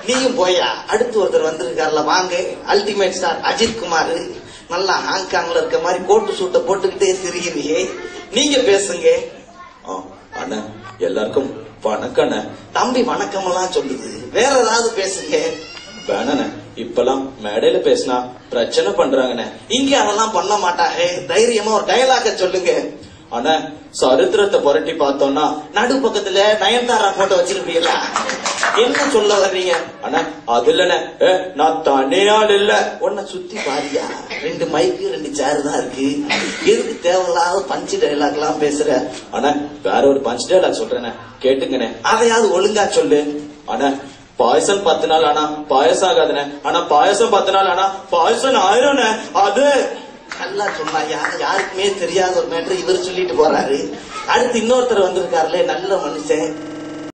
நீயும் போயா. அடுத்து ஒருத்தர் வந்திருக்காருல, வாங்க. Ultimate star Ajith Kumar. நல்லா ஹாங்காங்ல இருக்க மாதிரி கோட்டு சூட்டை போட்டுக்கிட்டே சிரிக்கிறியே, நீங்க பேசுங்க. அண்ணா எல்லாருக்கும் வணக்கம். தம்பி வணக்கம் எல்லாம் சொல்லுது, வேற ஏதாவது பேசுங்க. வேணாண்ணே, இப்பெல்லாம் மேடையில பேசினா பிரச்சனை பண்றாங்கண்ணே. இங்க அதெல்லாம் பண்ண மாட்டாங்க. தைரியமா ஒரு டயலாக சொல்லுங்க. ஆனா சரித்திரத்தை புரட்டி பார்த்தோம்னா நடு பக்கத்துல நயன்தாரா போட்டோ வச்சிருப்பீங்களா? என்ன சொல்ல வர்றீங்க? அண்ணா அது இல்லண்ணே, நான் தனியாள் இல்ல. உன்னை சுத்தி பாரியா, 2 மைக்கு 2 சேர் தான் இருக்கு. எதுக்கு தேவையில்லாத பஞ்சு டைலாக் எல்லாம் பேசுற? அண்ணா வேற ஒரு பஞ்ச் டைலாக் சொல்றேண்ணே, கேட்டுங்கண்ணே. அதையாவது ஒழுங்கா சொல்லு. அண்ணா பாயசம் 10 நாள் ஆனா பாயசம் ஆகாதுண்ணே. ஆனா பாயசம் 10 நாள் ஆனா பாயசம் ஆயிரும்ண்ணே. அது நல்லா சொன்னா, யாருக்குமே தெரியாத ஒரு மேட்டர் இவர் சொல்லிட்டு போறாரு. அடுத்து இன்னொருத்தர் வந்திருக்காருல, நல்ல மனுஷன்.